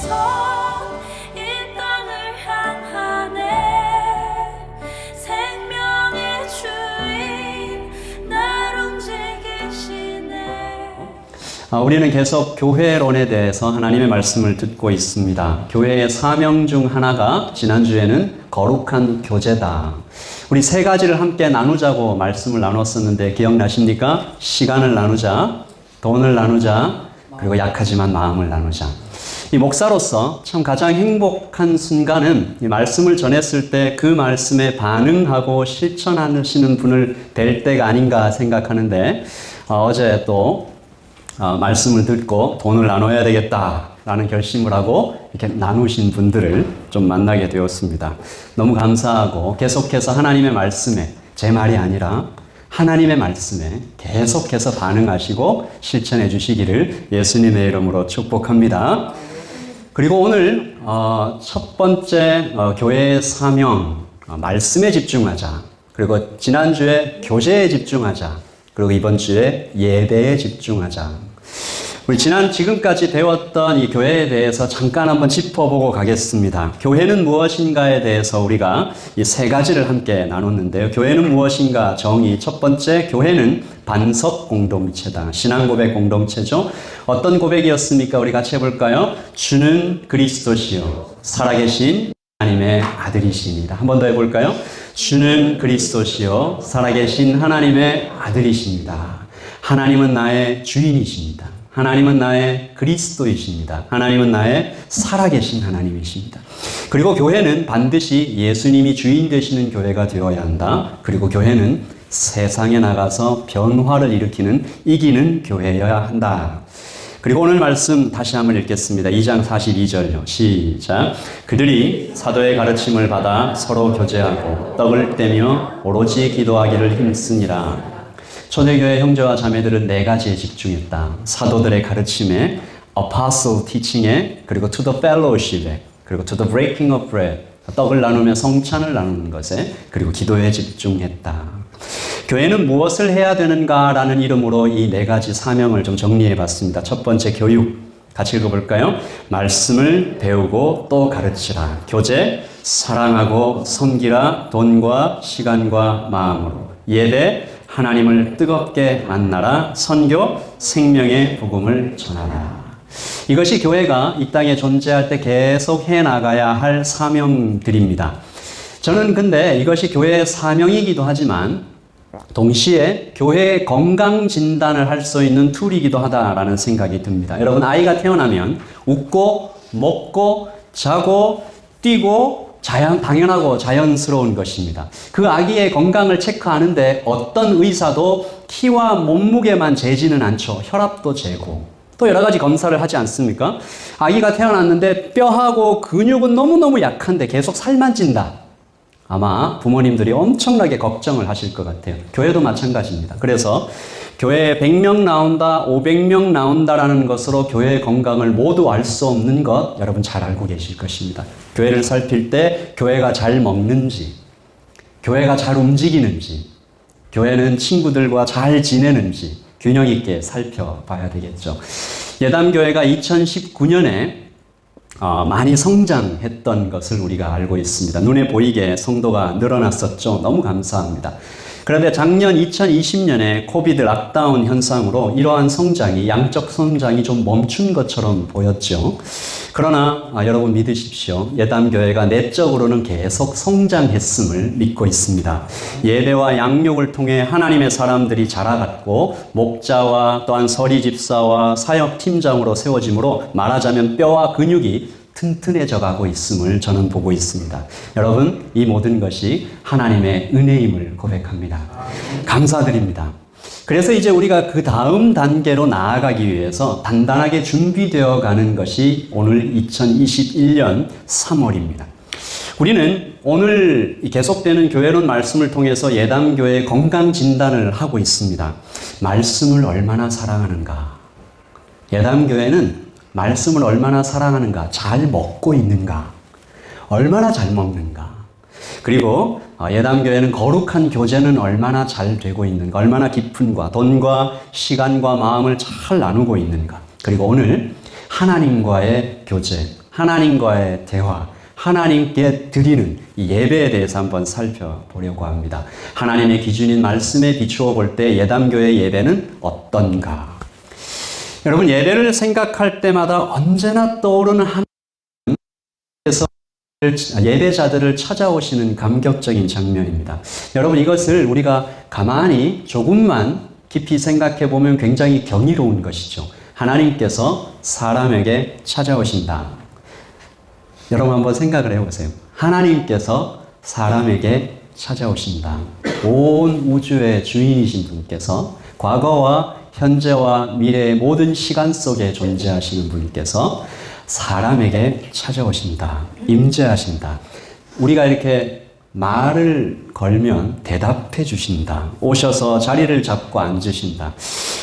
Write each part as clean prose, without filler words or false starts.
이 땅을 향하네. 생명의 주인 날 움직이시네. 우리는 계속 교회론에 대해서 하나님의 말씀을 듣고 있습니다. 교회의 사명 중 하나가 지난주에는 거룩한 교제다. 우리 세 가지를 함께 나누자고 말씀을 나눴었는데 기억나십니까? 시간을 나누자, 돈을 나누자, 그리고 약하지만 마음을 나누자. 이 목사로서 참 가장 행복한 순간은 이 말씀을 전했을 때 그 말씀에 반응하고 실천하시는 분을 될 때가 아닌가 생각하는데 어제 또 말씀을 듣고 돈을 나눠야 되겠다라는 결심을 하고 이렇게 나누신 분들을 좀 만나게 되었습니다. 너무 감사하고 계속해서 하나님의 말씀에, 제 말이 아니라 하나님의 말씀에 계속해서 반응하시고 실천해 주시기를 예수님의 이름으로 축복합니다. 그리고 오늘 첫 번째 교회의 사명, 말씀에 집중하자. 그리고 지난주에 교제에 집중하자. 그리고 이번 주에 예배에 집중하자. 우리 지금까지 배웠던 이 교회에 대해서 잠깐 한번 짚어보고 가겠습니다. 교회는 무엇인가에 대해서 우리가 이 세 가지를 함께 나눴는데요. 교회는 무엇인가 정의. 첫 번째, 교회는 반석 공동체다. 신앙 고백 공동체죠. 어떤 고백이었습니까? 우리 같이 해볼까요? 주는 그리스도시요 살아계신 하나님의 아들이십니다. 한 번 더 해볼까요? 주는 그리스도시요 살아계신 하나님의 아들이십니다. 하나님은 나의 주인이십니다. 하나님은 나의 그리스도이십니다. 하나님은 나의 살아계신 하나님이십니다. 그리고 교회는 반드시 예수님이 주인 되시는 교회가 되어야 한다. 그리고 교회는 세상에 나가서 변화를 일으키는 이기는 교회여야 한다. 그리고 오늘 말씀 다시 한번 읽겠습니다. 2장 42절요. 시작. 그들이 사도의 가르침을 받아 서로 교제하고 떡을 떼며 오로지 기도하기를 힘쓰니라. 초대교회 형제와 자매들은 네 가지에 집중했다. 사도들의 가르침에, apostle teaching에, 그리고 to the fellowship에, 그리고 to the breaking of bread, 떡을 나누며 성찬을 나누는 것에, 그리고 기도에 집중했다. 교회는 무엇을 해야 되는가라는 이름으로 이 네 가지 사명을 좀 정리해 봤습니다. 첫 번째, 교육. 같이 읽어볼까요? 말씀을 배우고 또 가르치라. 교제, 사랑하고 섬기라. 돈과 시간과 마음으로. 예배, 하나님을 뜨겁게 만나라. 선교, 생명의 복음을 전하라. 이것이 교회가 이 땅에 존재할 때 계속 해나가야 할 사명들입니다. 저는 근데 이것이 교회의 사명이기도 하지만 동시에 교회의 건강 진단을 할 수 있는 툴이기도 하다라는 생각이 듭니다. 여러분, 아이가 태어나면 웃고 먹고 자고 뛰고 당연하고 자연스러운 것입니다. 그 아기의 건강을 체크하는데 어떤 의사도 키와 몸무게만 재지는 않죠. 혈압도 재고 또 여러 가지 검사를 하지 않습니까? 아기가 태어났는데 뼈하고 근육은 너무너무 약한데 계속 살만 찐다. 아마 부모님들이 엄청나게 걱정을 하실 것 같아요. 교회도 마찬가지입니다. 그래서 교회에 100명 나온다, 500명 나온다라는 것으로 교회의 건강을 모두 알 수 없는 것 여러분 잘 알고 계실 것입니다. 교회를 살필 때 교회가 잘 먹는지, 교회가 잘 움직이는지, 교회는 친구들과 잘 지내는지 균형 있게 살펴봐야 되겠죠. 예담교회가 2019년에 많이 성장했던 것을 우리가 알고 있습니다. 눈에 보이게 성도가 늘어났었죠. 너무 감사합니다. 그런데 작년 2020년에 코비드 락다운 현상으로 이러한 성장이, 양적 성장이 좀 멈춘 것처럼 보였죠. 그러나 여러분 믿으십시오. 예담교회가 내적으로는 계속 성장했음을 믿고 있습니다. 예배와 양육을 통해 하나님의 사람들이 자라갔고 목자와 또한 서리 집사와 사역 팀장으로 세워짐으로 말하자면 뼈와 근육이 튼튼해져 가고 있음을 저는 보고 있습니다. 여러분, 이 모든 것이 하나님의 은혜임을 고백합니다. 감사드립니다. 그래서 이제 우리가 그 다음 단계로 나아가기 위해서 단단하게 준비되어 가는 것이 오늘 2021년 3월입니다. 우리는 오늘 계속되는 교회론 말씀을 통해서 예담교회의 건강 진단을 하고 있습니다. 말씀을 얼마나 사랑하는가? 예담교회는 말씀을 얼마나 사랑하는가? 잘 먹고 있는가? 얼마나 잘 먹는가? 그리고 예담교회는 거룩한 교제는 얼마나 잘 되고 있는가? 얼마나 깊은가? 돈과 시간과 마음을 잘 나누고 있는가? 그리고 오늘 하나님과의 교제, 하나님과의 대화, 하나님께 드리는 이 예배에 대해서 한번 살펴보려고 합니다. 하나님의 기준인 말씀에 비추어 볼 때 예담교의 예배는 어떤가? 여러분, 예배를 생각할 때마다 언제나 떠오르는 하나님께서 예배자들을 찾아오시는 감격적인 장면입니다. 여러분, 이것을 우리가 가만히 조금만 깊이 생각해 보면 굉장히 경이로운 것이죠. 하나님께서 사람에게 찾아오신다. 여러분 한번 생각을 해보세요. 하나님께서 사람에게 찾아오신다. 온 우주의 주인이신 분께서 과거와 현재와 미래의 모든 시간 속에 존재하시는 분께서 사람에게 찾아오신다. 임재하신다. 우리가 이렇게 말을 걸면 대답해 주신다. 오셔서 자리를 잡고 앉으신다.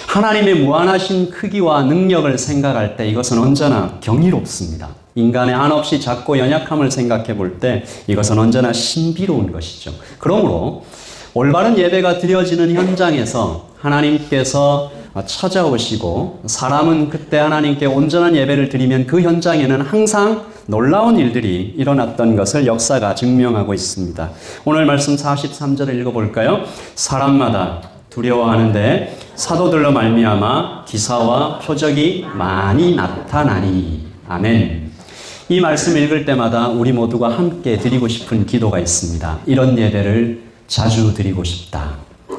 하나님의 무한하신 크기와 능력을 생각할 때 이것은 언제나 경이롭습니다. 인간의 한없이 작고 연약함을 생각해 볼 때 이것은 언제나 신비로운 것이죠. 그러므로 올바른 예배가 드려지는 현장에서 하나님께서 찾아오시고 사람은 그때 하나님께 온전한 예배를 드리면 그 현장에는 항상 놀라운 일들이 일어났던 것을 역사가 증명하고 있습니다. 오늘 말씀 43절을 읽어볼까요? 사람마다 두려워하는데 사도들로 말미암아 기사와 표적이 많이 나타나니. 아멘. 이 말씀 읽을 때마다 우리 모두가 함께 드리고 싶은 기도가 있습니다. 이런 예배를 자주 드리고 싶다.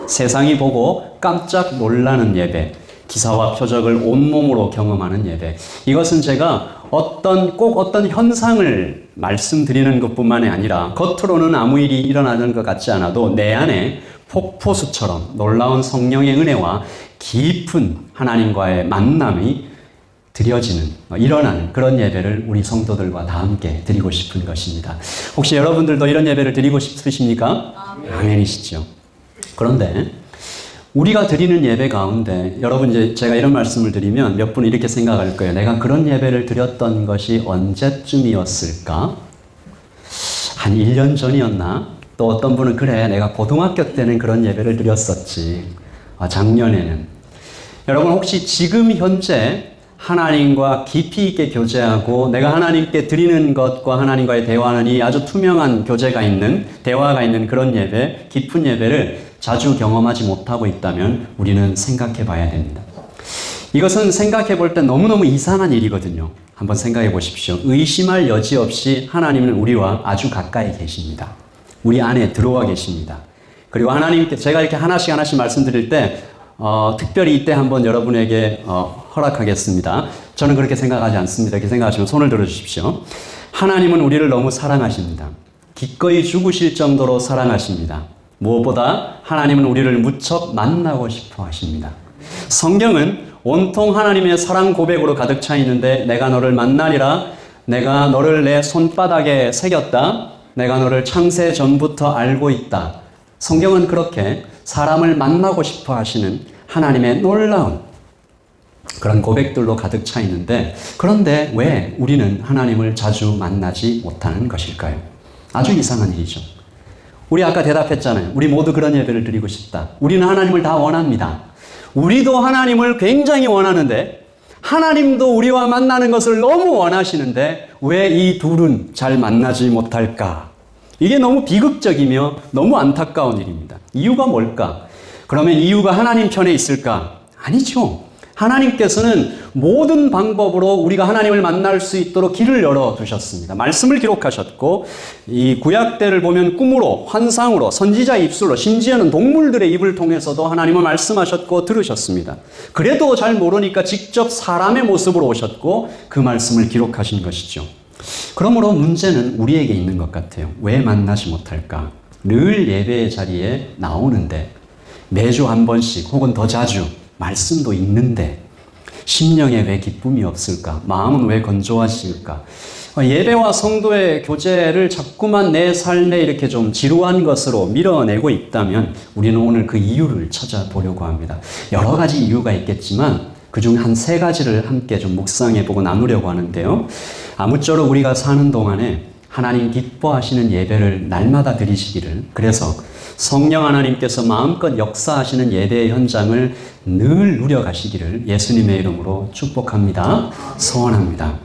세상이 보고 깜짝 놀라는 예배, 기사와 표적을 온몸으로 경험하는 예배. 이것은 제가 꼭 어떤 현상을 말씀드리는 것뿐만이 아니라 겉으로는 아무 일이 일어나는 것 같지 않아도 내 안에 폭포수처럼 놀라운 성령의 은혜와 깊은 하나님과의 만남이 일어나는 그런 예배를 우리 성도들과 다 함께 드리고 싶은 것입니다. 혹시 여러분들도 이런 예배를 드리고 싶으십니까? 아멘이시죠. 그런데 우리가 드리는 예배 가운데 여러분 이제 제가 이런 말씀을 드리면 몇 분이 이렇게 생각할 거예요. 내가 그런 예배를 드렸던 것이 언제쯤이었을까? 한 1년 전이었나? 또 어떤 분은 그래 내가 고등학교 때는 그런 예배를 드렸었지. 작년에는. 여러분 혹시 지금 현재 하나님과 깊이 있게 교제하고 내가 하나님께 드리는 것과 하나님과의 대화는 이 아주 투명한 교제가 있는 대화가 있는 그런 예배, 깊은 예배를 자주 경험하지 못하고 있다면 우리는 생각해 봐야 됩니다. 이것은 생각해 볼 때 너무너무 이상한 일이거든요. 한번 생각해 보십시오. 의심할 여지 없이 하나님은 우리와 아주 가까이 계십니다. 우리 안에 들어와 계십니다. 그리고 하나님께 제가 이렇게 하나씩 말씀드릴 때 특별히 이때 한번 여러분에게 허락하겠습니다. 저는 그렇게 생각하지 않습니다. 이렇게 생각하시면 손을 들어주십시오. 하나님은 우리를 너무 사랑하십니다. 기꺼이 죽으실 정도로 사랑하십니다. 무엇보다 하나님은 우리를 무척 만나고 싶어 하십니다. 성경은 온통 하나님의 사랑 고백으로 가득 차 있는데 내가 너를 만나리라, 내가 너를 내 손바닥에 새겼다, 내가 너를 창세 전부터 알고 있다. 성경은 그렇게 사람을 만나고 싶어 하시는 하나님의 놀라운 그런 고백들로 가득 차 있는데 그런데 왜 우리는 하나님을 자주 만나지 못하는 것일까요? 아주 이상한 일이죠. 우리 아까 대답했잖아요. 우리 모두 그런 예배를 드리고 싶다. 우리는 하나님을 다 원합니다. 우리도 하나님을 굉장히 원하는데 하나님도 우리와 만나는 것을 너무 원하시는데 왜 이 둘은 잘 만나지 못할까? 이게 너무 비극적이며 너무 안타까운 일입니다. 이유가 뭘까? 그러면 이유가 하나님 편에 있을까? 아니죠. 하나님께서는 모든 방법으로 우리가 하나님을 만날 수 있도록 길을 열어두셨습니다. 말씀을 기록하셨고 이 구약대를 보면 꿈으로 환상으로 선지자의 입술로 심지어는 동물들의 입을 통해서도 하나님은 말씀하셨고 들으셨습니다. 그래도 잘 모르니까 직접 사람의 모습으로 오셨고 그 말씀을 기록하신 것이죠. 그러므로 문제는 우리에게 있는 것 같아요. 왜 만나지 못할까? 늘 예배의 자리에 나오는데 매주 한 번씩 혹은 더 자주 말씀도 있는데 심령에 왜 기쁨이 없을까? 마음은 왜 건조하실까? 예배와 성도의 교제를 자꾸만 내 삶에 이렇게 좀 지루한 것으로 밀어내고 있다면 우리는 오늘 그 이유를 찾아보려고 합니다. 여러 가지 이유가 있겠지만 그중 한 3가지를 함께 좀 묵상해보고 나누려고 하는데요. 아무쪼록 우리가 사는 동안에 하나님 기뻐하시는 예배를 날마다 드리시기를, 그래서 성령 하나님께서 마음껏 역사하시는 예배의 현장을 늘 누려가시기를 예수님의 이름으로 축복합니다. 소원합니다.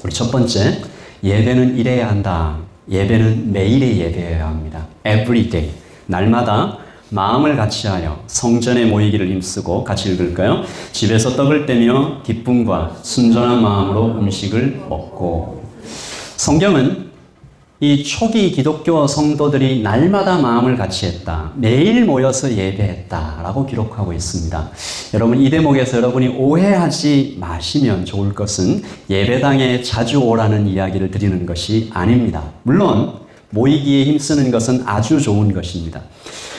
우리 첫 번째, 예배는 이래야 한다. 예배는 매일의 예배여야 합니다. Every day. 날마다 마음을 같이하여 성전에 모이기를 힘쓰고, 같이 읽을까요? 집에서 떡을 떼며 기쁨과 순전한 마음으로 음식을 먹고. 성경은 이 초기 기독교 성도들이 날마다 마음을 같이 했다. 매일 모여서 예배했다. 라고 기록하고 있습니다. 여러분, 이 대목에서 여러분이 오해하지 마시면 좋을 것은 예배당에 자주 오라는 이야기를 드리는 것이 아닙니다. 물론 모이기에 힘쓰는 것은 아주 좋은 것입니다.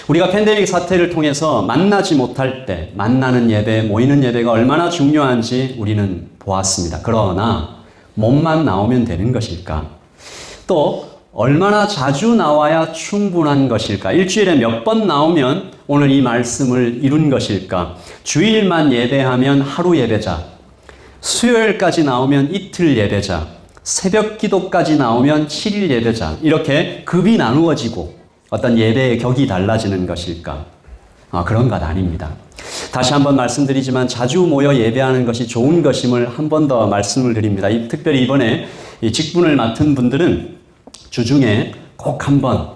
우리가 팬데믹 사태를 통해서 만나지 못할 때 만나는 예배, 모이는 예배가 얼마나 중요한지 우리는 보았습니다. 그러나 몸만 나오면 되는 것일까? 또 얼마나 자주 나와야 충분한 것일까? 일주일에 몇 번 나오면 오늘 이 말씀을 이룬 것일까? 주일만 예배하면 하루 예배자, 수요일까지 나오면 이틀 예배자, 새벽 기도까지 나오면 7일 예배자, 이렇게 급이 나누어지고 어떤 예배의 격이 달라지는 것일까? 그런 것 아닙니다. 다시 한번 말씀드리지만 자주 모여 예배하는 것이 좋은 것임을 한 번 더 말씀을 드립니다. 특별히 이번에 이 직분을 맡은 분들은 주중에 꼭 한번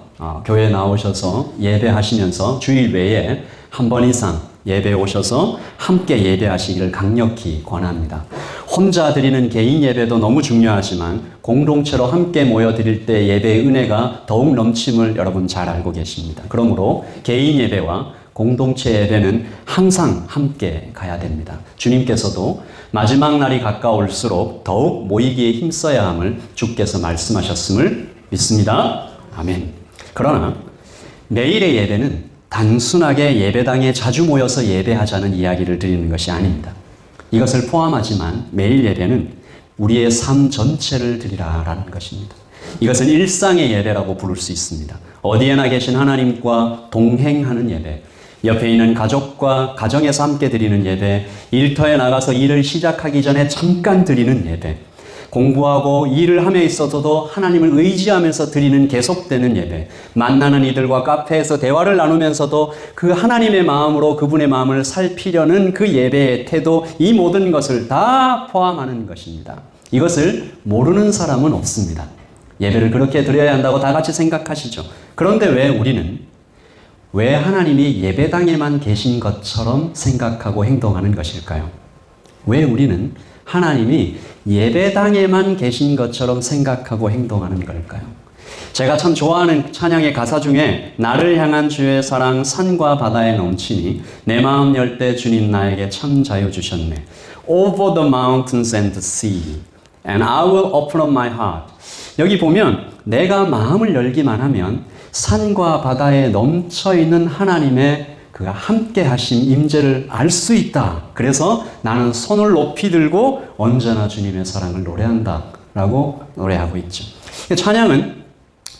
교회에 나오셔서 예배하시면서 주일 외에 한 번 이상 예배에 오셔서 함께 예배하시기를 강력히 권합니다. 혼자 드리는 개인 예배도 너무 중요하지만 공동체로 함께 모여 드릴 때 예배의 은혜가 더욱 넘침을 여러분 잘 알고 계십니다. 그러므로 개인 예배와 공동체 예배는 항상 함께 가야 됩니다. 주님께서도 마지막 날이 가까울수록 더욱 모이기에 힘써야 함을 주께서 말씀하셨음을 믿습니다. 아멘. 그러나 매일의 예배는 단순하게 예배당에 자주 모여서 예배하자는 이야기를 드리는 것이 아닙니다. 이것을 포함하지만 매일 예배는 우리의 삶 전체를 드리라라는 것입니다. 이것은 일상의 예배라고 부를 수 있습니다. 어디에나 계신 하나님과 동행하는 예배, 옆에 있는 가족과 가정에서 함께 드리는 예배, 일터에 나가서 일을 시작하기 전에 잠깐 드리는 예배, 공부하고 일을 함에 있어서도 하나님을 의지하면서 드리는 계속되는 예배, 만나는 이들과 카페에서 대화를 나누면서도 그 하나님의 마음으로 그분의 마음을 살피려는 그 예배의 태도, 이 모든 것을 다 포함하는 것입니다. 이것을 모르는 사람은 없습니다. 예배를 그렇게 드려야 한다고 다 같이 생각하시죠. 그런데 왜 하나님이 예배당에만 계신 것처럼 생각하고 행동하는 것일까요? 왜 우리는 하나님이 예배당에만 계신 것처럼 생각하고 행동하는 걸까요? 제가 참 좋아하는 찬양의 가사 중에 나를 향한 주의 사랑 산과 바다에 넘치니 내 마음 열 때 주님 나에게 참 자유 주셨네. Over the mountains and the sea and I will open up my heart. 여기 보면 내가 마음을 열기만 하면 산과 바다에 넘쳐있는 하나님의 그 함께 하심 임재를 알 수 있다. 그래서 나는 손을 높이 들고 언제나 주님의 사랑을 노래한다 라고 노래하고 있죠. 찬양은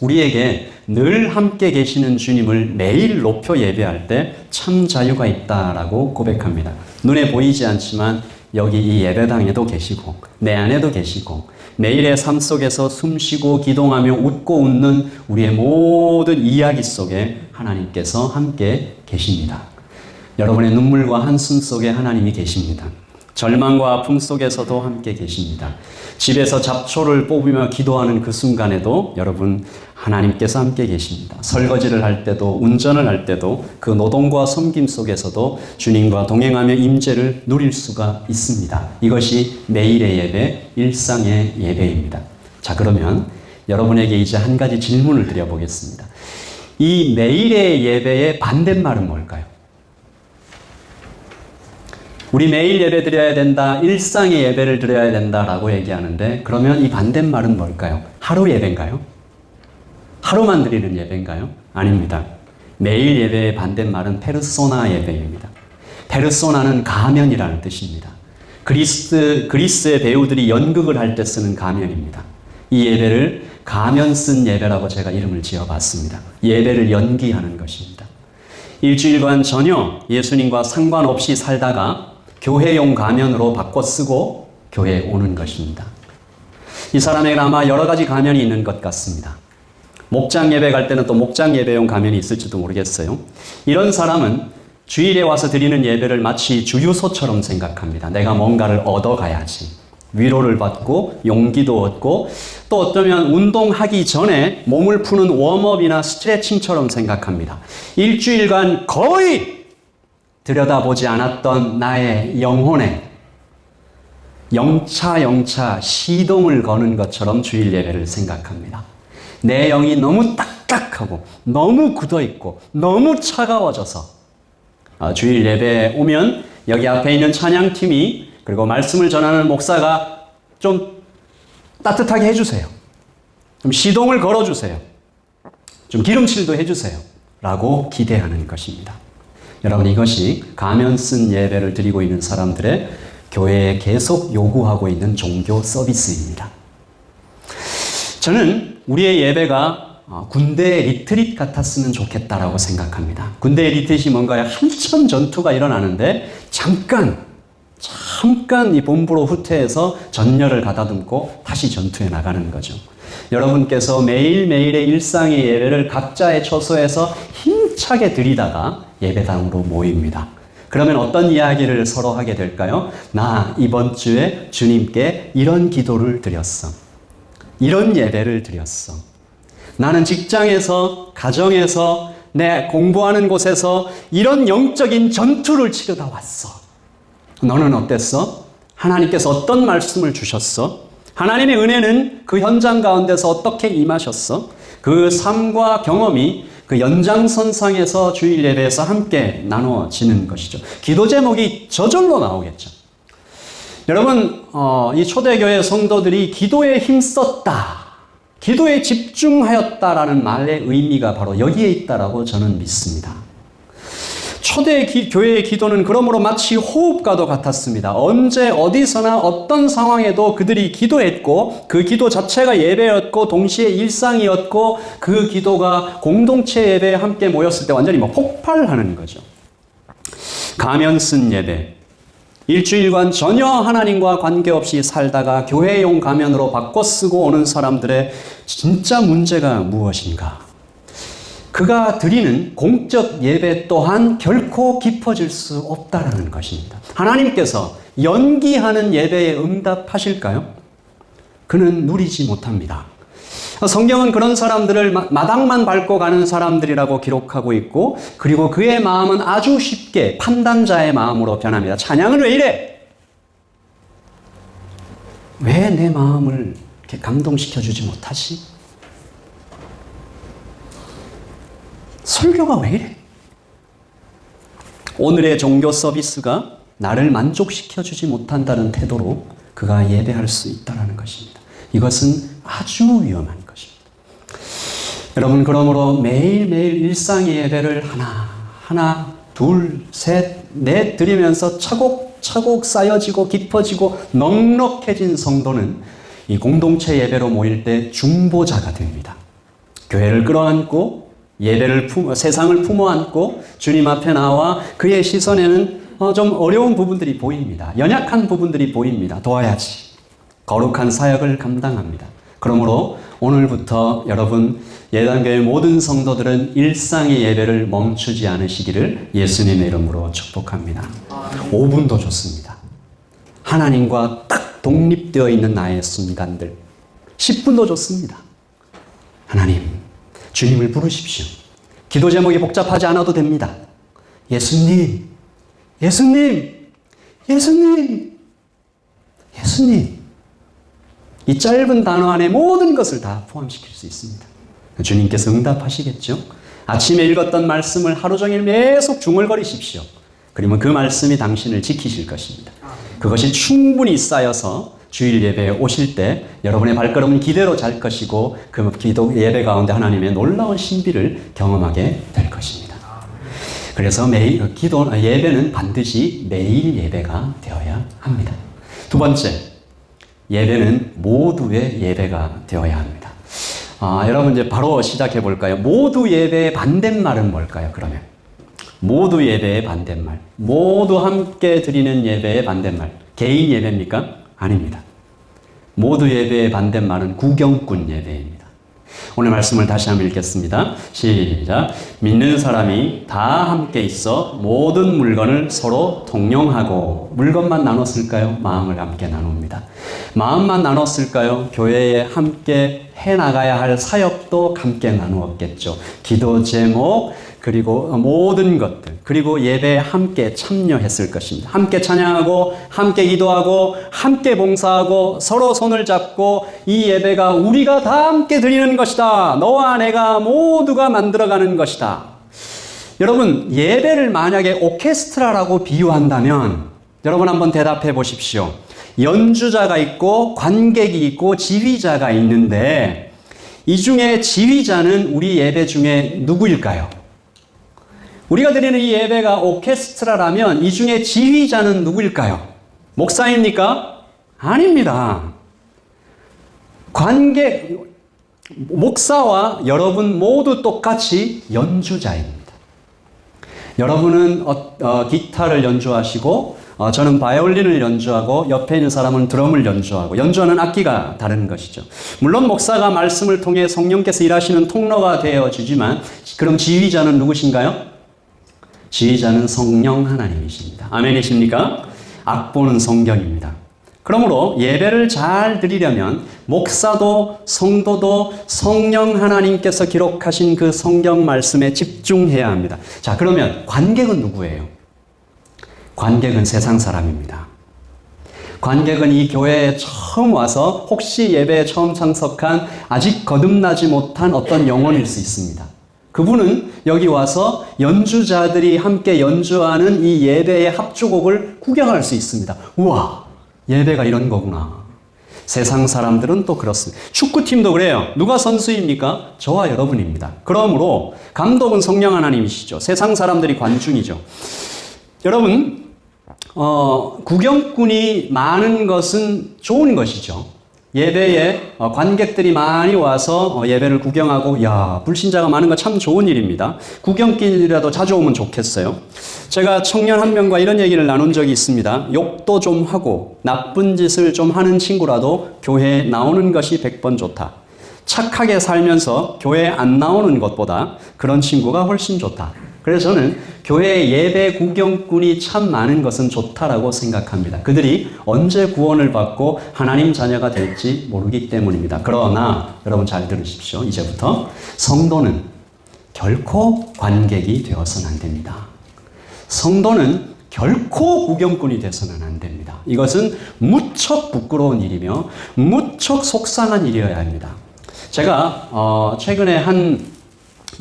우리에게 늘 함께 계시는 주님을 매일 높여 예배할 때 참 자유가 있다라고 고백합니다. 눈에 보이지 않지만 여기 이 예배당에도 계시고 내 안에도 계시고 매일의 삶 속에서 숨쉬고 기동하며 웃고 웃는 우리의 모든 이야기 속에 하나님께서 함께 계십니다. 여러분의 눈물과 한숨 속에 하나님이 계십니다. 절망과 아픔 속에서도 함께 계십니다. 집에서 잡초를 뽑으며 기도하는 그 순간에도 여러분 하나님께서 함께 계십니다. 설거지를 할 때도 운전을 할 때도 그 노동과 섬김 속에서도 주님과 동행하며 임재를 누릴 수가 있습니다. 이것이 매일의 예배, 일상의 예배입니다. 자, 그러면 여러분에게 이제 한 가지 질문을 드려보겠습니다. 이 매일의 예배의 반대말은 뭘까요? 우리 매일 예배 드려야 된다, 일상의 예배를 드려야 된다라고 얘기하는데 그러면 이 반대말은 뭘까요? 하루 예배인가요? 하루만 드리는 예배인가요? 아닙니다. 매일 예배의 반대말은 페르소나 예배입니다. 페르소나는 가면이라는 뜻입니다. 그리스의 배우들이 연극을 할 때 쓰는 가면입니다. 이 예배를 가면 쓴 예배라고 제가 이름을 지어봤습니다. 예배를 연기하는 것입니다. 일주일간 전혀 예수님과 상관없이 살다가 교회용 가면으로 바꿔 쓰고 교회에 오는 것입니다. 이 사람에게 아마 여러 가지 가면이 있는 것 같습니다. 목장 예배 갈 때는 또 목장 예배용 가면이 있을지도 모르겠어요. 이런 사람은 주일에 와서 드리는 예배를 마치 주유소처럼 생각합니다. 내가 뭔가를 얻어가야지. 위로를 받고 용기도 얻고 또 어쩌면 운동하기 전에 몸을 푸는 웜업이나 스트레칭처럼 생각합니다. 일주일간 거의 들여다보지 않았던 나의 영혼에 영차 시동을 거는 것처럼 주일 예배를 생각합니다. 내 영이 너무 딱딱하고 너무 굳어있고 너무 차가워져서 주일 예배에 오면 여기 앞에 있는 찬양팀이 그리고 말씀을 전하는 목사가 좀 따뜻하게 해주세요. 좀 시동을 걸어주세요. 좀 기름칠도 해주세요. 라고 기대하는 것입니다. 여러분, 이것이 가면 쓴 예배를 드리고 있는 사람들의 교회에 계속 요구하고 있는 종교 서비스입니다. 저는 우리의 예배가 군대의 리트릿 같았으면 좋겠다라고 생각합니다. 군대의 리트릿이 뭔가요? 한참 전투가 일어나는데 잠깐 이 본부로 후퇴해서 전열을 가다듬고 다시 전투에 나가는 거죠. 여러분께서 매일매일의 일상의 예배를 각자의 처소에서 힘차게 드리다가 예배당으로 모입니다. 그러면 어떤 이야기를 서로 하게 될까요? 나 이번 주에 주님께 이런 기도를 드렸어. 이런 예배를 드렸어. 나는 직장에서, 가정에서, 내 공부하는 곳에서 이런 영적인 전투를 치르다 왔어. 너는 어땠어? 하나님께서 어떤 말씀을 주셨어? 하나님의 은혜는 그 현장 가운데서 어떻게 임하셨어? 그 삶과 경험이 그 연장선상에서 주일 예배에서 함께 나누어지는 것이죠. 기도 제목이 저절로 나오겠죠. 여러분, 이 초대교회 성도들이 기도에 힘썼다, 기도에 집중하였다라는 말의 의미가 바로 여기에 있다라고 저는 믿습니다. 초대 교회의 기도는 그러므로 마치 호흡과도 같았습니다. 언제 어디서나 어떤 상황에도 그들이 기도했고 그 기도 자체가 예배였고 동시에 일상이었고 그 기도가 공동체 예배에 함께 모였을 때 완전히 폭발하는 거죠. 가면 쓴 예배. 일주일간 전혀 하나님과 관계없이 살다가 교회용 가면으로 바꿔 쓰고 오는 사람들의 진짜 문제가 무엇인가? 그가 드리는 공적 예배 또한 결코 깊어질 수 없다라는 것입니다. 하나님께서 연기하는 예배에 응답하실까요? 그는 누리지 못합니다. 성경은 그런 사람들을 마당만 밟고 가는 사람들이라고 기록하고 있고, 그리고 그의 마음은 아주 쉽게 판단자의 마음으로 변합니다. 찬양은 왜 이래? 왜 내 마음을 이렇게 감동시켜주지 못하지? 설교가 왜 이래? 오늘의 종교 서비스가 나를 만족시켜주지 못한다는 태도로 그가 예배할 수 있다는 것입니다. 이것은 아주 위험한 것입니다. 여러분, 그러므로 매일매일 일상의 예배를 하나, 둘, 셋, 넷 드리면서 차곡차곡 쌓여지고 깊어지고 넉넉해진 성도는 이 공동체 예배로 모일 때 중보자가 됩니다. 교회를 끌어안고 예배를 세상을 품어안고 주님 앞에 나와 그의 시선에는 좀 어려운 부분들이 보입니다. 연약한 부분들이 보입니다. 도와야지. 거룩한 사역을 감당합니다. 그러므로 오늘부터 여러분 예단교회 모든 성도들은 일상의 예배를 멈추지 않으시기를 예수님의 이름으로 축복합니다. 5분도 좋습니다. 하나님과 딱 독립되어 있는 나의 순간들. 10분도 좋습니다. 하나님, 주님을 부르십시오. 기도 제목이 복잡하지 않아도 됩니다. 예수님, 예수님, 예수님, 예수님. 이 짧은 단어 안에 모든 것을 다 포함시킬 수 있습니다. 주님께서 응답하시겠죠? 아침에 읽었던 말씀을 하루 종일 계속 중얼거리십시오. 그러면 그 말씀이 당신을 지키실 것입니다. 그것이 충분히 쌓여서 주일 예배에 오실 때 여러분의 발걸음은 기대로 잘 것이고 그 기도 예배 가운데 하나님의 놀라운 신비를 경험하게 될 것입니다. 그래서 매일 예배는 반드시 매일 예배가 되어야 합니다. 두 번째, 예배는 모두의 예배가 되어야 합니다. 여러분 이제 바로 시작해 볼까요? 모두 예배의 반대말은 뭘까요? 그러면 모두 예배의 반대말, 모두 함께 드리는 예배의 반대말, 개인 예배입니까? 아닙니다. 모두 예배의 반대말은 구경꾼 예배입니다. 오늘 말씀을 다시 한번 읽겠습니다. 시작. 믿는 사람이 다 함께 있어 모든 물건을 서로 통용하고, 물건만 나눴을까요? 마음을 함께 나눕니다. 마음만 나눴을까요? 교회에 함께 해나가야 할 사역도 함께 나누었겠죠. 기도 제목, 그리고 모든 것들, 그리고 예배에 함께 참여했을 것입니다. 함께 찬양하고, 함께 기도하고, 함께 봉사하고, 서로 손을 잡고, 이 예배가 우리가 다 함께 드리는 것이다. 너와 내가 모두가 만들어가는 것이다. 여러분, 예배를 만약에 오케스트라라고 비유한다면 여러분 한번 대답해 보십시오. 연주자가 있고 관객이 있고 지휘자가 있는데, 이 중에 지휘자는 우리 예배 중에 누구일까요? 우리가 드리는 이 예배가 오케스트라라면 이 중에 지휘자는 누구일까요? 목사입니까? 아닙니다. 목사와 여러분 모두 똑같이 연주자입니다. 여러분은 기타를 연주하시고, 저는 바이올린을 연주하고, 옆에 있는 사람은 드럼을 연주하고, 연주하는 악기가 다른 것이죠. 물론 목사가 말씀을 통해 성령께서 일하시는 통로가 되어주지만, 그럼 지휘자는 누구신가요? 지휘자는 성령 하나님이십니다. 아멘이십니까? 악보는 성경입니다. 그러므로 예배를 잘 드리려면 목사도 성도도 성령 하나님께서 기록하신 그 성경 말씀에 집중해야 합니다. 자, 그러면 관객은 누구예요? 관객은 세상 사람입니다. 관객은 이 교회에 처음 와서 혹시 예배에 처음 참석한 아직 거듭나지 못한 어떤 영혼일 수 있습니다. 그분은 여기 와서 연주자들이 함께 연주하는 이 예배의 합주곡을 구경할 수 있습니다. 우와, 예배가 이런 거구나. 세상 사람들은 또 그렇습니다. 축구팀도 그래요. 누가 선수입니까? 저와 여러분입니다. 그러므로 감독은 성령 하나님이시죠. 세상 사람들이 관중이죠. 여러분, 구경꾼이 많은 것은 좋은 것이죠. 예배에 관객들이 많이 와서 예배를 구경하고, 야, 불신자가 많은 거 참 좋은 일입니다. 구경길이라도 자주 오면 좋겠어요. 제가 청년 한 명과 이런 얘기를 나눈 적이 있습니다. 욕도 좀 하고 나쁜 짓을 좀 하는 친구라도 교회에 나오는 것이 100번 좋다. 착하게 살면서 교회에 안 나오는 것보다 그런 친구가 훨씬 좋다. 그래서 저는 교회에 예배 구경꾼이 참 많은 것은 좋다라고 생각합니다. 그들이 언제 구원을 받고 하나님 자녀가 될지 모르기 때문입니다. 그러나 여러분 잘 들으십시오. 이제부터 성도는 결코 관객이 되어서는 안 됩니다. 성도는 결코 구경꾼이 되어서는 안 됩니다. 이것은 무척 부끄러운 일이며 무척 속상한 일이어야 합니다. 제가 최근에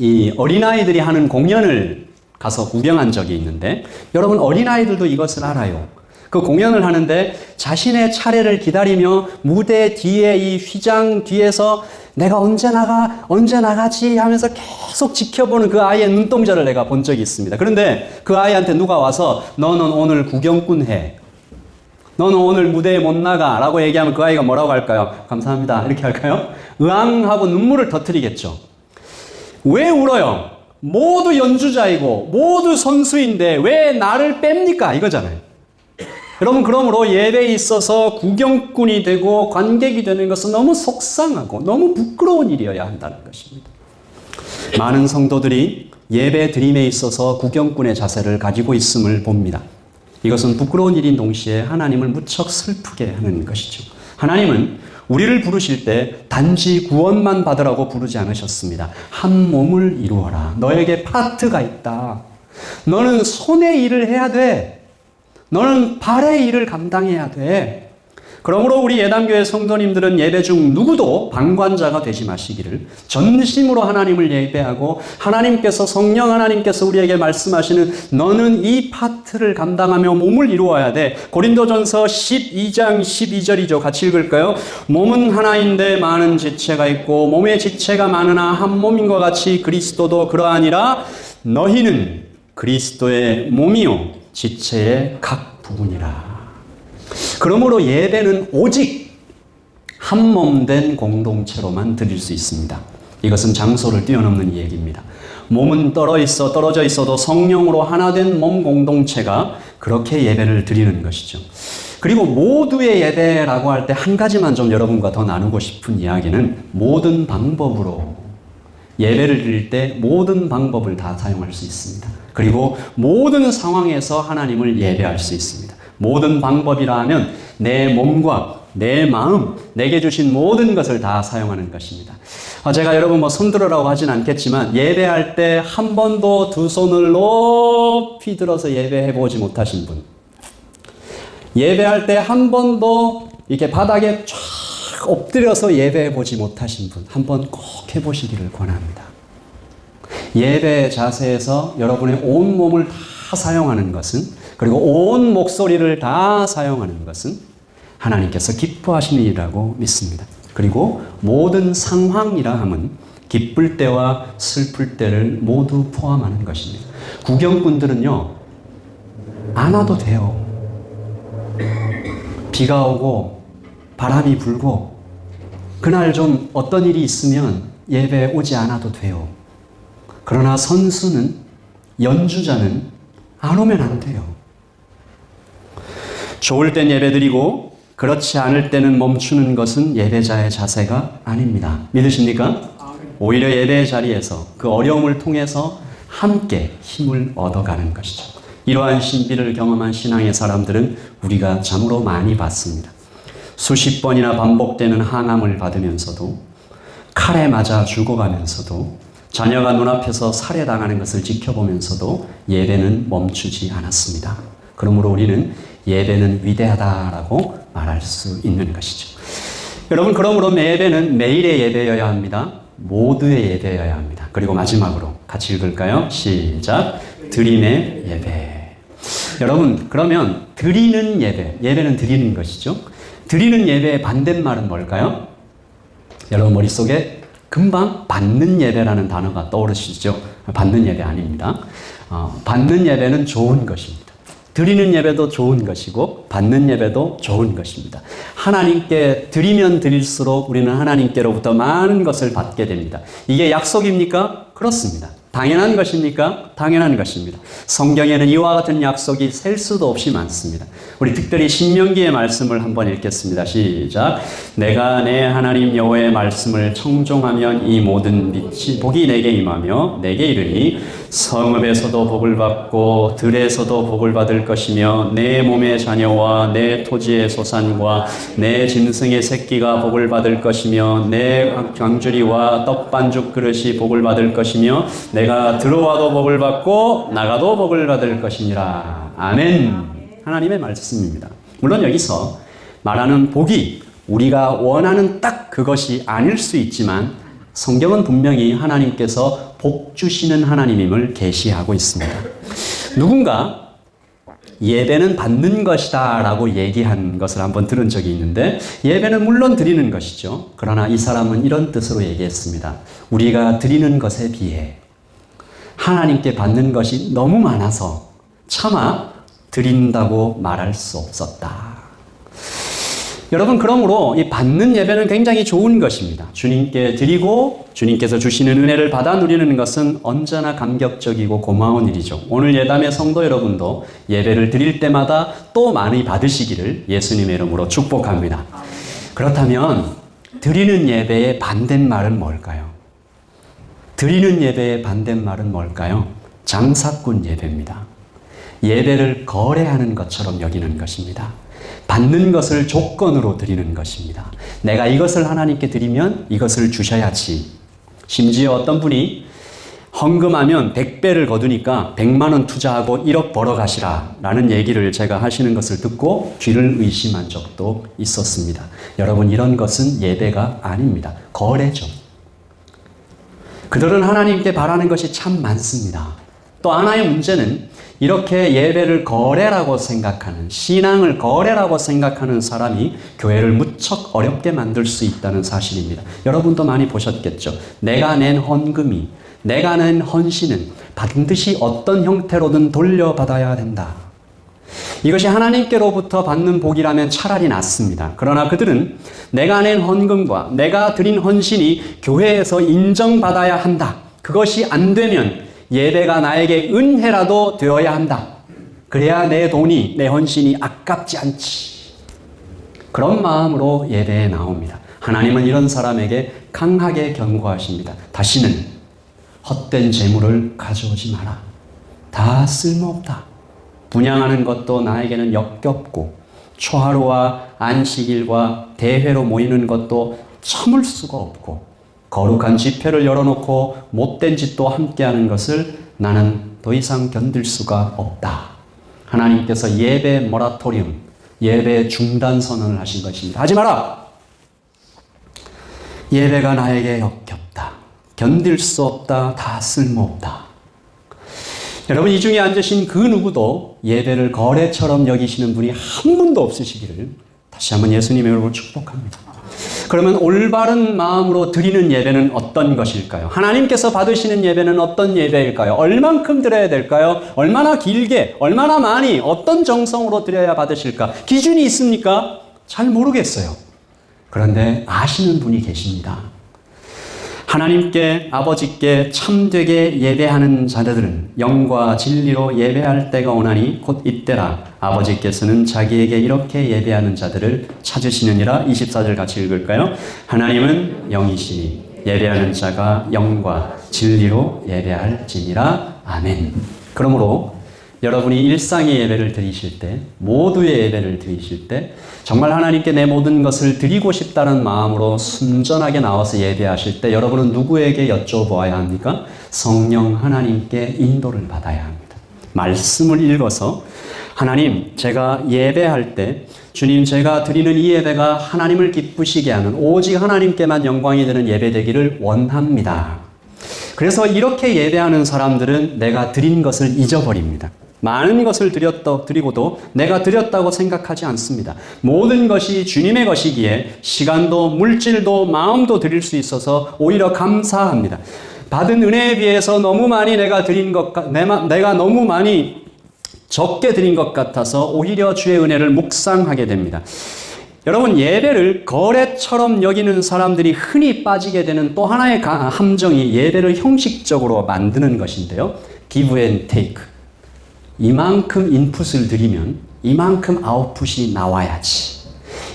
이 어린아이들이 하는 공연을 가서 구경한 적이 있는데, 여러분 어린아이들도 이것을 알아요. 그 공연을 하는데 자신의 차례를 기다리며 무대 뒤에 이 휘장 뒤에서 내가 언제 나가지 하면서 계속 지켜보는 그 아이의 눈동자를 내가 본 적이 있습니다. 그런데 그 아이한테 누가 와서 너는 오늘 구경꾼 해. 너는 오늘 무대에 못 나가 라고 얘기하면 그 아이가 뭐라고 할까요? 감사합니다. 이렇게 할까요? 으앙 하고 눈물을 터뜨리겠죠. 왜 울어요? 모두 연주자이고 모두 선수인데 왜 나를 뺍니까? 이거잖아요. 여러분, 그러므로 예배에 있어서 구경꾼이 되고 관객이 되는 것은 너무 속상하고 너무 부끄러운 일이어야 한다는 것입니다. 많은 성도들이 예배 드림에 있어서 구경꾼의 자세를 가지고 있음을 봅니다. 이것은 부끄러운 일인 동시에 하나님을 무척 슬프게 하는 것이죠. 하나님은 우리를 부르실 때 단지 구원만 받으라고 부르지 않으셨습니다. 한 몸을 이루어라. 너에게 파트가 있다. 너는 손의 일을 해야 돼. 너는 발의 일을 감당해야 돼. 그러므로 우리 예담교회 성도님들은 예배 중 누구도 방관자가 되지 마시기를, 전심으로 하나님을 예배하고 하나님께서, 성령 하나님께서 우리에게 말씀하시는 너는 이 파트를 감당하며 몸을 이루어야 돼. 고린도전서 12장 12절이죠. 같이 읽을까요? 몸은 하나인데 많은 지체가 있고 몸의 지체가 많으나 한 몸인 것 같이 그리스도도 그러하니라. 너희는 그리스도의 몸이요 지체의 각 부분이라. 그러므로 예배는 오직 한 몸 된 공동체로만 드릴 수 있습니다. 이것은 장소를 뛰어넘는 얘기입니다. 몸은 떨어져 있어도 성령으로 하나 된 몸 공동체가 그렇게 예배를 드리는 것이죠. 그리고 모두의 예배라고 할 때 한 가지만 좀 여러분과 더 나누고 싶은 이야기는 모든 방법으로 예배를 드릴 때 모든 방법을 다 사용할 수 있습니다. 그리고 모든 상황에서 하나님을 예배할 수 있습니다. 모든 방법이라 하면 내 몸과 내 마음, 내게 주신 모든 것을 다 사용하는 것입니다. 제가 여러분 손들으라고 하진 않겠지만 예배할 때 한 번도 두 손을 높이 들어서 예배해 보지 못하신 분, 예배할 때 한 번도 이렇게 바닥에 쫙 엎드려서 예배해 보지 못하신 분, 한번 꼭 해보시기를 권합니다. 예배 자세에서 여러분의 온 몸을 다 사용하는 것은, 그리고 온 목소리를 다 사용하는 것은 하나님께서 기뻐하시는 일이라고 믿습니다. 그리고 모든 상황이라 함은 기쁠 때와 슬플 때를 모두 포함하는 것입니다. 구경꾼들은요, 안 와도 돼요. 비가 오고 바람이 불고 그날 좀 어떤 일이 있으면 예배에 오지 않아도 돼요. 그러나 선수는, 연주자는 안 오면 안 돼요. 좋을 땐 예배드리고 그렇지 않을 때는 멈추는 것은 예배자의 자세가 아닙니다. 믿으십니까? 오히려 예배의 자리에서 그 어려움을 통해서 함께 힘을 얻어가는 것이죠. 이러한 신비를 경험한 신앙의 사람들은 우리가 참으로 많이 봤습니다. 수십 번이나 반복되는 항암을 받으면서도, 칼에 맞아 죽어가면서도, 자녀가 눈앞에서 살해당하는 것을 지켜보면서도 예배는 멈추지 않았습니다. 그러므로 우리는 예배는 위대하다라고 말할 수 있는 것이죠. 여러분, 그러므로 예배는 매일의 예배여야 합니다. 모두의 예배여야 합니다. 그리고 마지막으로 같이 읽을까요? 시작. 드림의 예배. 여러분, 그러면 드리는 예배, 예배는 드리는 것이죠. 드리는 예배의 반대말은 뭘까요? 여러분 머릿속에 금방 받는 예배라는 단어가 떠오르시죠? 받는 예배 아닙니다. 받는 예배는 좋은 것입니다. 드리는 예배도 좋은 것이고 받는 예배도 좋은 것입니다. 하나님께 드리면 드릴수록 우리는 하나님께로부터 많은 것을 받게 됩니다. 이게 약속입니까? 그렇습니다. 당연한 것입니까? 당연한 것입니다. 성경에는 이와 같은 약속이 셀 수도 없이 많습니다. 우리 특별히 신명기의 말씀을 한번 읽겠습니다. 시작. 내가 내 하나님 여호와의 말씀을 청종하면 이 모든 복이 내게 임하며 내게 이르니 성읍에서도 복을 받고 들에서도 복을 받을 것이며 내 몸의 자녀와 내 토지의 소산과 내 짐승의 새끼가 복을 받을 것이며 내 광주리와 떡반죽 그릇이 복을 받을 것이며 내가 들어와도 복을 받고 나가도 복을 받을 것이니라. 아멘. 하나님의 말씀입니다. 물론 여기서 말하는 복이 우리가 원하는 딱 그것이 아닐 수 있지만 성경은 분명히 하나님께서 복 주시는 하나님임을 계시하고 있습니다. 누군가 예배는 받는 것이다 라고 얘기한 것을 한번 들은 적이 있는데, 예배는 물론 드리는 것이죠. 그러나 이 사람은 이런 뜻으로 얘기했습니다. 우리가 드리는 것에 비해 하나님께 받는 것이 너무 많아서 차마 드린다고 말할 수 없었다. 여러분, 그러므로 이 받는 예배는 굉장히 좋은 것입니다. 주님께 드리고 주님께서 주시는 은혜를 받아 누리는 것은 언제나 감격적이고 고마운 일이죠. 오늘 예담의 성도 여러분도 예배를 드릴 때마다 또 많이 받으시기를 예수님의 이름으로 축복합니다. 그렇다면 드리는 예배의 반대말은 뭘까요? 드리는 예배의 반대말은 뭘까요? 장사꾼 예배입니다. 예배를 거래하는 것처럼 여기는 것입니다. 받는 것을 조건으로 드리는 것입니다. 내가 이것을 하나님께 드리면 이것을 주셔야지. 심지어 어떤 분이 헌금하면 100배를 거두니까 100만 원 투자하고 1억 벌어가시라 라는 얘기를 제가 하시는 것을 듣고 귀를 의심한 적도 있었습니다. 여러분, 이런 것은 예배가 아닙니다. 거래죠. 그들은 하나님께 바라는 것이 참 많습니다. 또 하나의 문제는 이렇게 예배를 거래라고 생각하는, 신앙을 거래라고 생각하는 사람이 교회를 무척 어렵게 만들 수 있다는 사실입니다. 여러분도 많이 보셨겠죠. 내가 낸 헌금이, 내가 낸 헌신은 반드시 어떤 형태로든 돌려받아야 된다. 이것이 하나님께로부터 받는 복이라면 차라리 낫습니다. 그러나 그들은 내가 낸 헌금과 내가 드린 헌신이 교회에서 인정받아야 한다. 그것이 안 되면 예배가 나에게 은혜라도 되어야 한다. 그래야 내 돈이, 내 헌신이 아깝지 않지. 그런 마음으로 예배에 나옵니다. 하나님은 이런 사람에게 강하게 경고하십니다. 다시는 헛된 재물을 가져오지 마라. 다 쓸모없다. 분양하는 것도 나에게는 역겹고 초하루와 안식일과 대회로 모이는 것도 참을 수가 없고 거룩한 집회를 열어놓고 못된 짓도 함께하는 것을 나는 더 이상 견딜 수가 없다. 하나님께서 예배 모라토리움, 예배 중단 선언을 하신 것입니다. 하지 마라! 예배가 나에게 역겹다. 견딜 수 없다. 다 쓸모없다. 여러분, 이 중에 앉으신 그 누구도 예배를 거래처럼 여기시는 분이 한 분도 없으시기를 다시 한번 예수님의 이름으로 축복합니다. 그러면 올바른 마음으로 드리는 예배는 어떤 것일까요? 하나님께서 받으시는 예배는 어떤 예배일까요? 얼만큼 드려야 될까요? 얼마나 길게, 얼마나 많이, 어떤 정성으로 드려야 받으실까? 기준이 있습니까? 잘 모르겠어요. 그런데 아시는 분이 계십니다. 하나님께, 아버지께 참되게 예배하는 자들은 영과 진리로 예배할 때가 오나니 곧 이때라. 아버지께서는 자기에게 이렇게 예배하는 자들을 찾으시느니라. 24절 같이 읽을까요? 하나님은 영이시니 예배하는 자가 영과 진리로 예배할지니라. 아멘. 그러므로 여러분이 일상의 예배를 드리실 때, 모두의 예배를 드리실 때 정말 하나님께 내 모든 것을 드리고 싶다는 마음으로 순전하게 나와서 예배하실 때 여러분은 누구에게 여쭤보아야 합니까? 성령 하나님께 인도를 받아야 합니다. 말씀을 읽어서 하나님, 제가 예배할 때 주님, 제가 드리는 이 예배가 하나님을 기쁘시게 하는 오직 하나님께만 영광이 되는 예배 되기를 원합니다. 그래서 이렇게 예배하는 사람들은 내가 드린 것을 잊어버립니다. 많은 것을 드리고도 내가 드렸다고 생각하지 않습니다. 모든 것이 주님의 것이기에 시간도 물질도 마음도 드릴 수 있어서 오히려 감사합니다. 받은 은혜에 비해서 너무 많이 내가 너무 많이 적게 드린 것 같아서 오히려 주의 은혜를 묵상하게 됩니다. 여러분, 예배를 거래처럼 여기는 사람들이 흔히 빠지게 되는 또 하나의 함정이 예배를 형식적으로 만드는 것인데요. Give and take. 이만큼 인풋을 드리면 이만큼 아웃풋이 나와야지.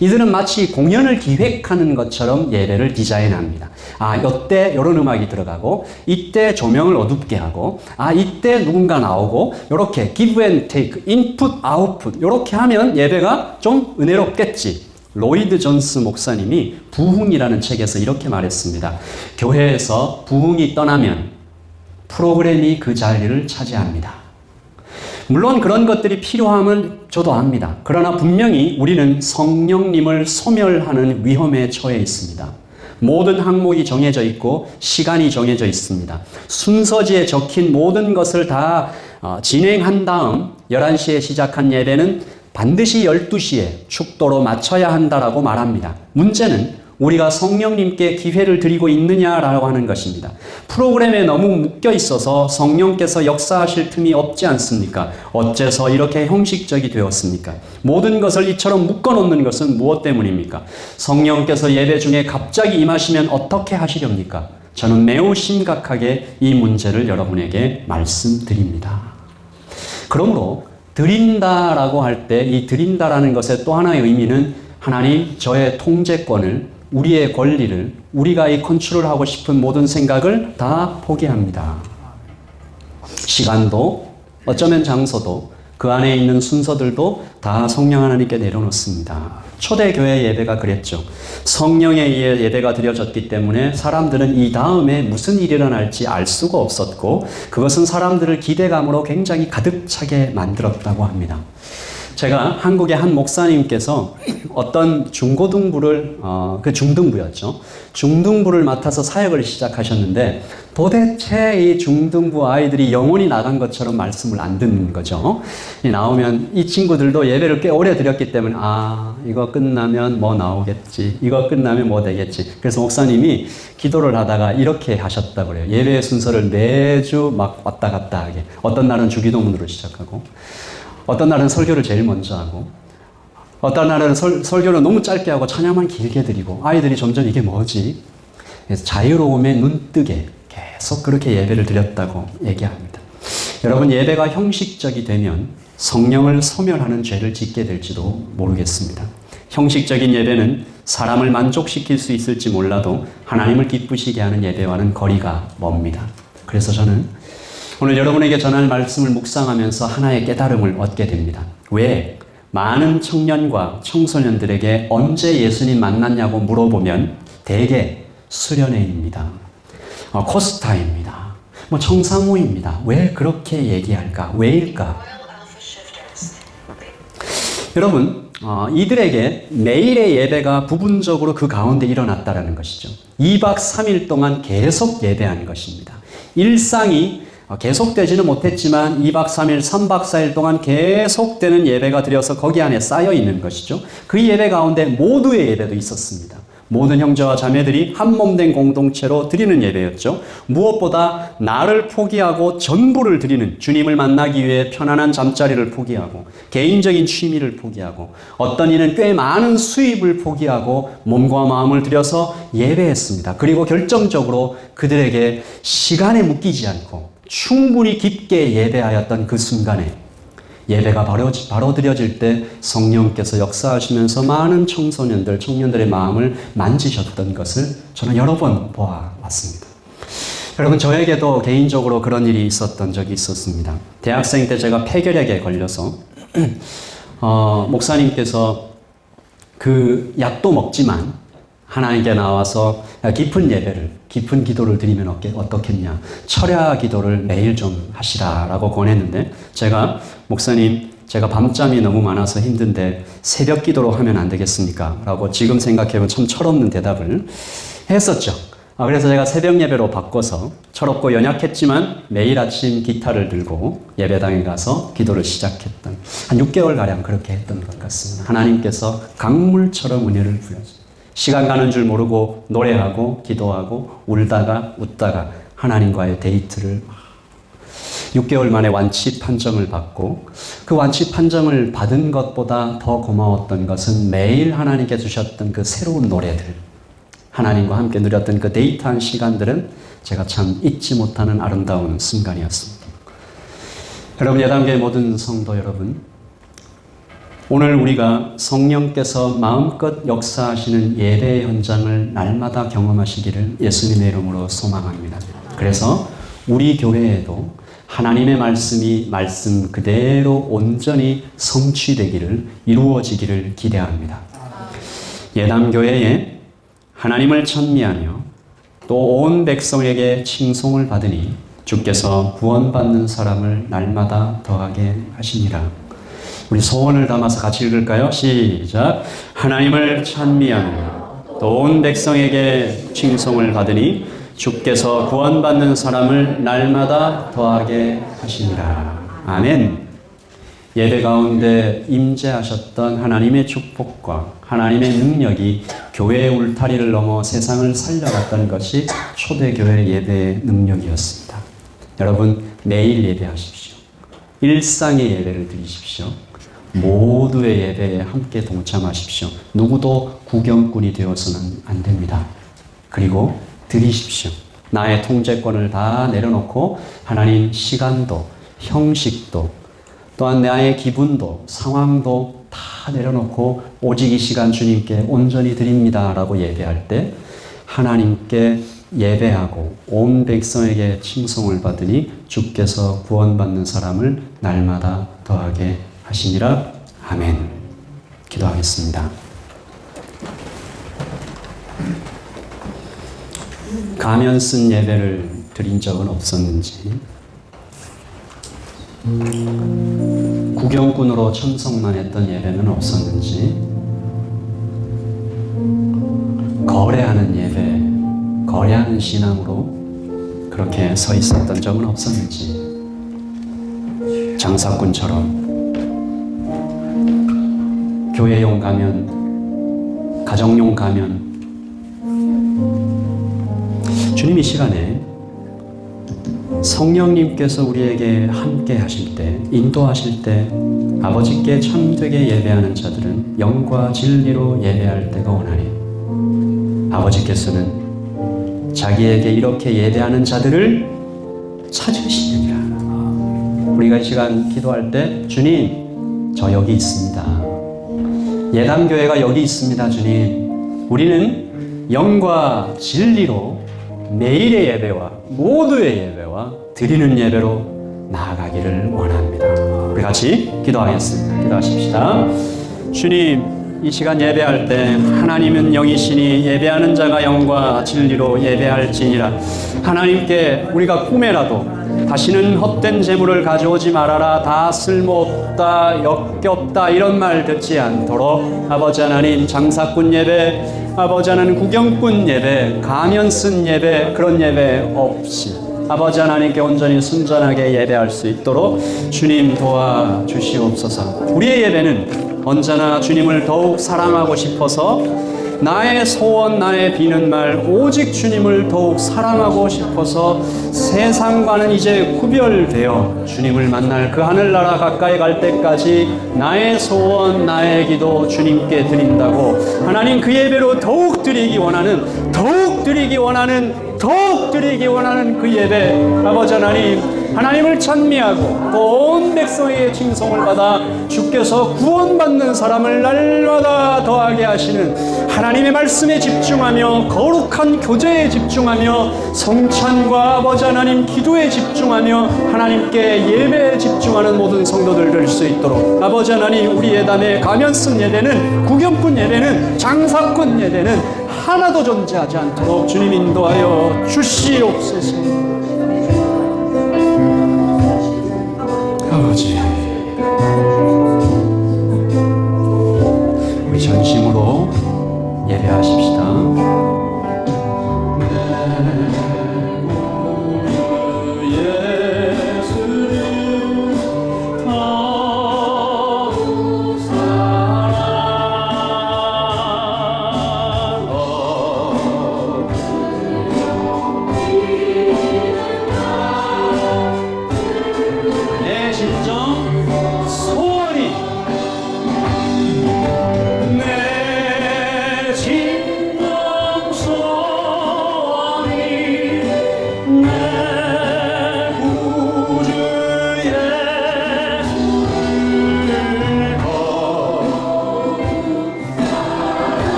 이들은 마치 공연을 기획하는 것처럼 예배를 디자인합니다. 이때 이런 음악이 들어가고, 이때 조명을 어둡게 하고, 이때 누군가 나오고, 이렇게 give and take, input, output, 이렇게 하면 예배가 좀 은혜롭겠지. 로이드 존스 목사님이 부흥이라는 책에서 이렇게 말했습니다. 교회에서 부흥이 떠나면 프로그램이 그 자리를 차지합니다. 물론 그런 것들이 필요함을 저도 압니다. 그러나 분명히 우리는 성령님을 소멸하는 위험에 처해 있습니다. 모든 항목이 정해져 있고 시간이 정해져 있습니다. 순서지에 적힌 모든 것을 다 진행한 다음 11시에 시작한 예배는 반드시 12시에 축도로 마쳐야 한다라고 말합니다. 문제는 우리가 성령님께 기회를 드리고 있느냐라고 하는 것입니다. 프로그램에 너무 묶여 있어서 성령께서 역사하실 틈이 없지 않습니까? 어째서 이렇게 형식적이 되었습니까? 모든 것을 이처럼 묶어놓는 것은 무엇 때문입니까? 성령께서 예배 중에 갑자기 임하시면 어떻게 하시렵니까? 저는 매우 심각하게 이 문제를 여러분에게 말씀드립니다. 그러므로 드린다라고 할 때 이 드린다라는 것의 또 하나의 의미는 하나님, 저의 통제권을, 우리의 권리를, 우리가 이 컨트롤하고 싶은 모든 생각을 다 포기합니다. 시간도, 어쩌면 장소도, 그 안에 있는 순서들도 다 성령 하나님께 내려놓습니다. 초대교회 예배가 그랬죠. 성령에 의해 예배가 드려졌기 때문에 사람들은 이 다음에 무슨 일이 일어날지 알 수가 없었고, 그것은 사람들을 기대감으로 굉장히 가득 차게 만들었다고 합니다. 제가 한국의 한 목사님께서 어떤 중고등부를, 중등부였죠. 중등부를 맡아서 사역을 시작하셨는데 도대체 이 중등부 아이들이 영혼이 나간 것처럼 말씀을 안 듣는 거죠. 나오면 이 친구들도 예배를 꽤 오래 드렸기 때문에 이거 끝나면 뭐 나오겠지. 이거 끝나면 뭐 되겠지. 그래서 목사님이 기도를 하다가 이렇게 하셨다고 그래요. 예배의 순서를 매주 막 왔다 갔다 하게. 어떤 날은 주기도문으로 시작하고 어떤 날은 설교를 제일 먼저 하고 어떤 날은 설교를 너무 짧게 하고 찬양만 길게 드리고 아이들이 점점 이게 뭐지? 그래서 자유로움에 눈뜨게 계속 그렇게 예배를 드렸다고 얘기합니다. 여러분, 예배가 형식적이 되면 성령을 소멸하는 죄를 짓게 될지도 모르겠습니다. 형식적인 예배는 사람을 만족시킬 수 있을지 몰라도 하나님을 기쁘시게 하는 예배와는 거리가 멉니다. 그래서 저는 오늘 여러분에게 전할 말씀을 묵상하면서 하나의 깨달음을 얻게 됩니다. 왜? 많은 청년과 청소년들에게 언제 예수님 만났냐고 물어보면 대개 수련회입니다. 코스타입니다. 청사모입니다. 왜 그렇게 얘기할까? 왜일까? 여러분, 이들에게 매일의 예배가 부분적으로 그 가운데 일어났다는 것이죠. 2박 3일 동안 계속 예배한 것입니다. 일상이 계속되지는 못했지만 2박 3일, 3박 4일 동안 계속되는 예배가 드려서 거기 안에 쌓여 있는 것이죠. 그 예배 가운데 모두의 예배도 있었습니다. 모든 형제와 자매들이 한 몸 된 공동체로 드리는 예배였죠. 무엇보다 나를 포기하고 전부를 드리는, 주님을 만나기 위해 편안한 잠자리를 포기하고 개인적인 취미를 포기하고 어떤 이는 꽤 많은 수입을 포기하고 몸과 마음을 들여서 예배했습니다. 그리고 결정적으로 그들에게 시간에 묶이지 않고 충분히 깊게 예배하였던 그 순간에 예배가 바로 드려질 때 성령께서 역사하시면서 많은 청소년들, 청년들의 마음을 만지셨던 것을 저는 여러 번 보아왔습니다. 여러분, 저에게도 개인적으로 그런 일이 있었던 적이 있었습니다. 대학생 때 제가 폐결핵에 걸려서 목사님께서 그 약도 먹지만 하나님께 나와서 깊은 예배를, 깊은 기도를 드리면 어떻겠냐. 철야 기도를 매일 좀 하시라라고 권했는데 제가 목사님, 제가 밤잠이 너무 많아서 힘든데 새벽 기도로 하면 안 되겠습니까? 라고 지금 생각해보면 참 철없는 대답을 했었죠. 그래서 제가 새벽 예배로 바꿔서 철없고 연약했지만 매일 아침 기타를 들고 예배당에 가서 기도를 시작했던 한 6개월가량 그렇게 했던 것 같습니다. 하나님께서 강물처럼 은혜를 부여주셨습니다. 시간 가는 줄 모르고 노래하고 기도하고 울다가 웃다가 하나님과의 데이트를 6개월 만에 완치 판정을 받고 그 완치 판정을 받은 것보다 더 고마웠던 것은 매일 하나님께 주셨던 그 새로운 노래들, 하나님과 함께 누렸던 그 데이트한 시간들은 제가 참 잊지 못하는 아름다운 순간이었습니다. 여러분, 예단교회 모든 성도 여러분, 오늘 우리가 성령께서 마음껏 역사하시는 예배의 현장을 날마다 경험하시기를 예수님의 이름으로 소망합니다. 그래서 우리 교회에도 하나님의 말씀이 말씀 그대로 온전히 성취되기를, 이루어지기를 기대합니다. 예담교회에 하나님을 찬미하며 또 온 백성에게 칭송을 받으니 주께서 구원받는 사람을 날마다 더하게 하시니라. 우리 소원을 담아서 같이 읽을까요? 시작. 하나님을 찬미하며 또 온 백성에게 칭송을 받으니 주께서 구원받는 사람을 날마다 더하게 하시니라. 아멘. 예배 가운데 임재하셨던 하나님의 축복과 하나님의 능력이 교회의 울타리를 넘어 세상을 살려갔다는 것이 초대교회 예배의 능력이었습니다. 여러분, 매일 예배하십시오. 일상의 예배를 드리십시오. 모두의 예배에 함께 동참하십시오. 누구도 구경꾼이 되어서는 안 됩니다. 그리고 드리십시오. 나의 통제권을 다 내려놓고 하나님, 시간도 형식도 또한 나의 기분도 상황도 다 내려놓고 오직 이 시간 주님께 온전히 드립니다 라고 예배할 때 하나님께 예배하고 온 백성에게 칭송을 받으니 주께서 구원받는 사람을 날마다 더하게 하시니라. 아멘. 기도하겠습니다. 가면 쓴 예배를 드린 적은 없었는지, 구경꾼으로 참석만 했던 예배는 없었는지, 거래하는 예배, 거래하는 신앙으로 그렇게 서 있었던 적은 없었는지, 장사꾼처럼 교회용 가면, 가정용 가면, 주님 이 시간에 성령님께서 우리에게 함께 하실 때, 인도하실 때 아버지께 참되게 예배하는 자들은 영과 진리로 예배할 때가 오나니 아버지께서는 자기에게 이렇게 예배하는 자들을 찾으시느니라. 우리가 이 시간 기도할 때 주님, 저 여기 있습니다. 예담교회가 여기 있습니다, 주님. 우리는 영과 진리로 매일의 예배와 모두의 예배와 드리는 예배로 나아가기를 원합니다. 우리 같이 기도하겠습니다. 기도하십시다. 주님, 이 시간 예배할 때 하나님은 영이시니 예배하는 자가 영과 진리로 예배할지니라. 하나님께 우리가 꿈에라도 다시는 헛된 재물을 가져오지 말아라, 다 쓸모없다, 역겹다 이런 말 듣지 않도록 아버지 하나님, 장사꾼 예배, 아버지 하나님 구경꾼 예배, 가면 쓴 예배, 그런 예배 없이 아버지 하나님께 온전히 순전하게 예배할 수 있도록 주님 도와주시옵소서. 우리의 예배는 언제나 주님을 더욱 사랑하고 싶어서 나의 소원, 나의 비는 말 오직 주님을 더욱 사랑하고 싶어서 세상과는 이제 구별되어 주님을 만날 그 하늘나라 가까이 갈 때까지 나의 소원, 나의 기도 주님께 드린다고 하나님 그 예배로 더욱 드리기 원하는 그 예배 아버지 하나님, 하나님을 찬미하고 또 온 백성에게 칭송을 받아 주께서 구원받는 사람을 날마다 더하게 하시는 하나님의 말씀에 집중하며 거룩한 교제에 집중하며 성찬과 아버지 하나님 기도에 집중하며 하나님께 예배에 집중하는 모든 성도들 될 수 있도록 아버지 하나님, 우리 예단의 가면 쓴 예배는, 구경꾼 예배는, 장사꾼 예배는 하나도 존재하지 않도록 주님 인도하여 주시옵소서. 아버지, 우리 전심으로 예배하십시다.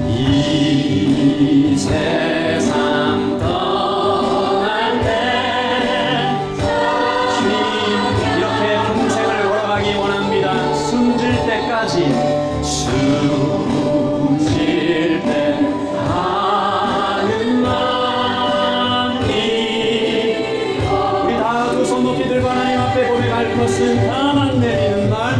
이 세상 떠날 때 주님 이렇게 평생을 걸어가기 원합니다. 숨질 때까지 숨질 때 하는 마음이 우리 다 두 손 높이 들고 하나님 앞에 고백할 것은 다만 내리는 말